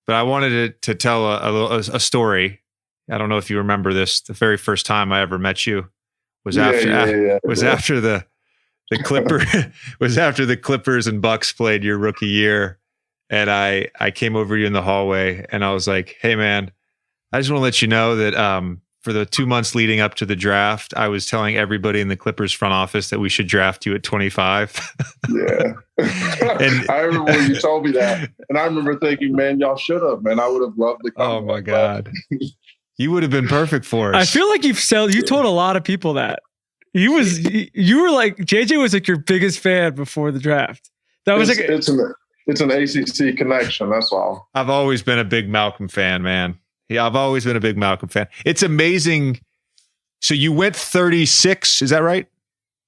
But I wanted to tell a story. I don't know if you remember this. The very first time I ever met you was after the Clippers and Bucks played your rookie year. And I came over to you in the hallway and I was like, hey man, I just want to let you know that for the 2 months leading up to the draft, I was telling everybody in the Clippers front office that we should draft you at 25. Yeah. And I remember when you told me that. And I remember thinking, man, y'all should have, man. I would have loved to come. Oh my God. You would have been perfect for us. I feel like you told a lot of people that. You were like, JJ was like your biggest fan before the draft. It's an ACC connection. That's all. I've always been a big Malcolm fan, man. Yeah, I've always been a big Malcolm fan. It's amazing. So you went 36, is that right?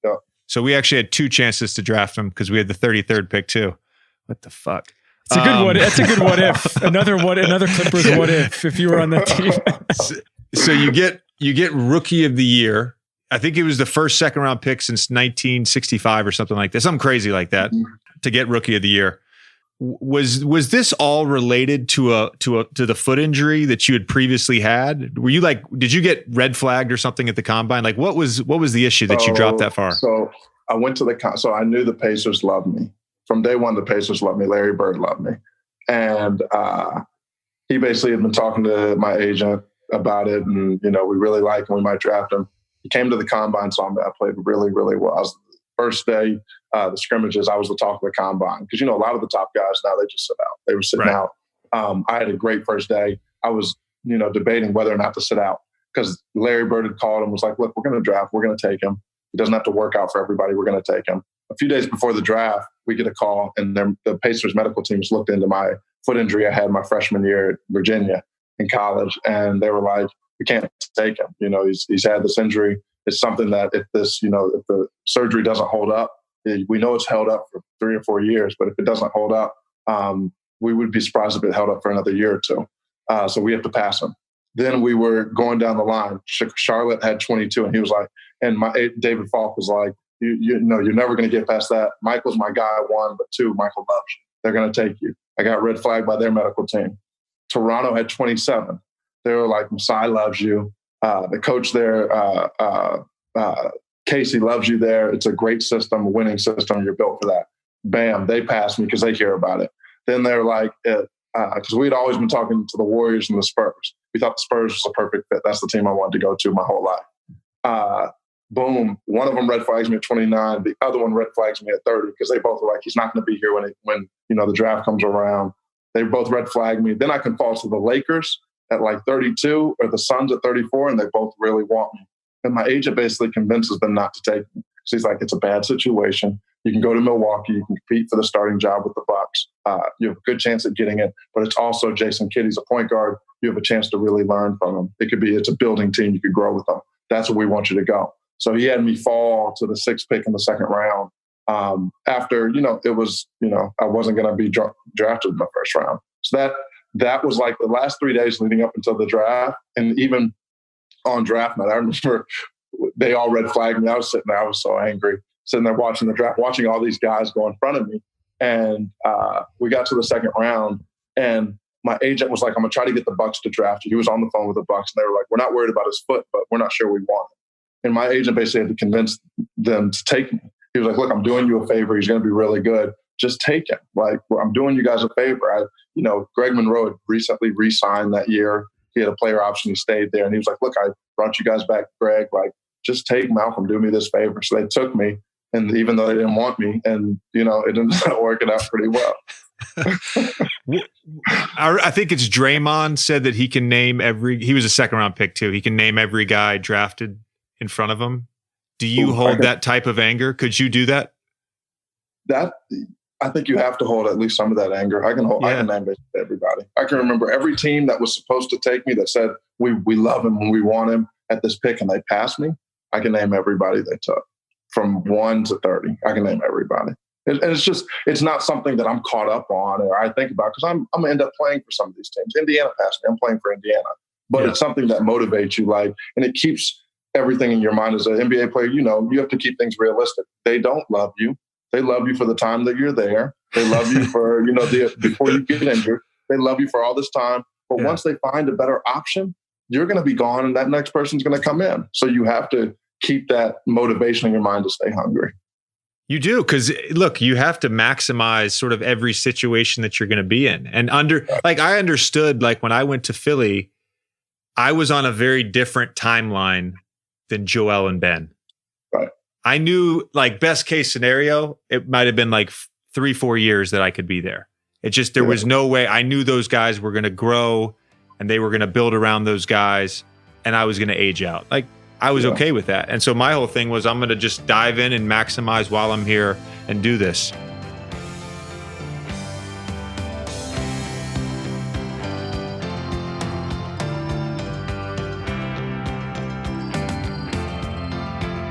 Yeah. So we actually had 2 chances to draft him because we had the 33rd pick too. What the fuck? It's a good one. That's a good what if. Another Clippers what if you were on that team. So you get rookie of the year. I think it was the first second round pick since 1965 or something like that. Something crazy like that to get rookie of the year. Was this all related to the foot injury that you had previously had? Were you like, did you get red flagged or something at the combine? Like what was the issue that you dropped that far? So I went to so I knew the Pacers loved me. From day one, the Pacers loved me. Larry Bird loved me. And he basically had been talking to my agent about it. And, we really like him. We might draft him. He came to the combine, so I played really, really well. I was first day, the scrimmages, I was the talk of the combine. Because, a lot of the top guys now, they just sit out. They were sitting out. I had a great first day. I was, debating whether or not to sit out. Because Larry Bird had called and was like, look, we're going to draft. We're going to take him. He doesn't have to work out for everybody. We're going to take him. A few days before the draft, we get a call, and the Pacers medical teams looked into my foot injury I had my freshman year at Virginia in college. And they were like, we can't take him. He's had this injury. It's something that if the surgery doesn't hold up, we know it's held up for 3 or 4 years, but if it doesn't hold up, we would be surprised if it held up for another year or two. So we have to pass him. Then we were going down the line. Charlotte had 22, and he was like, and David Falk was like, you're never going to get past that. Michael's my guy, 1, but 2, Michael loves you. They're going to take you. I got red flagged by their medical team. Toronto had 27. They were like, Masai loves you. The coach there, Casey loves you there. It's a great system, a winning system. You're built for that. Bam, they passed me because they hear about it. Then they're like, because we'd always been talking to the Warriors and the Spurs. We thought the Spurs was a perfect fit. That's the team I wanted to go to my whole life. Boom, one of them red flags me at 29. The other one red flags me at 30 because they both were like, he's not going to be here when the draft comes around. They both red flagged me. Then I can fall to the Lakers at like 32 or the Suns at 34, and they both really want me. And my agent basically convinces them not to take me. So he's like, it's a bad situation. You can go to Milwaukee. You can compete for the starting job with the Bucks. You have a good chance at getting it, but it's also Jason Kidd's a point guard. You have a chance to really learn from him. It's a building team. You could grow with them. That's where we want you to go. So he had me fall to the 6th pick in the 2nd round. After, it was, I wasn't going to be drafted in the 1st round. So that was like the last 3 days leading up until the draft. And even on draft night, I remember they all red flagged me. I was sitting there. I was so angry, sitting there watching the draft, watching all these guys go in front of me. And we got to the 2nd round, and my agent was like, I'm going to try to get the Bucks to draft you. He was on the phone with the Bucks, and they were like, we're not worried about his foot, but we're not sure we want him. And my agent basically had to convince them to take me. He was like, look, I'm doing you a favor. He's going to be really good. Just take him. Like, I'm doing you guys a favor. Greg Monroe had recently re-signed that year. He had a player option. He stayed there. And he was like, look, I brought you guys back, Greg. Like, just take Malcolm. Do me this favor. So they took me. And even though they didn't want me, and, it ended up working out pretty well. I think it's Draymond said that he can name he was a 2nd round pick too. He can name every guy drafted in front of him. Do you hold that type of anger? Could you do that? I think you have to hold at least some of that anger. I can name everybody. I can remember every team that was supposed to take me that said, we love him and we want him at this pick, and they passed me. I can name everybody they took from 1 to 30. I can name everybody. And it's not something that I'm caught up on or I think about, because I'm going to end up playing for some of these teams. Indiana passed me. I'm playing for Indiana. But it's something that motivates you, and it keeps everything in your mind as an NBA player. You have to keep things realistic. They don't love you. They love you for the time that you're there. They love you for, before you get injured. They love you for all this time. But once they find a better option, you're going to be gone and that next person's going to come in. So you have to keep that motivation in your mind to stay hungry. You do, because look, you have to maximize sort of every situation that you're going to be in. And I understood, like when I went to Philly, I was on a very different timeline than Joel and Ben. Right. I knew, like, best case scenario, it might have been like 3-4 years that I could be there. It just, there was no way. I knew those guys were going to grow and they were going to build around those guys and I was going to age out. Like, I was okay with that. And so my whole thing was, I'm going to just dive in and maximize while I'm here and do this.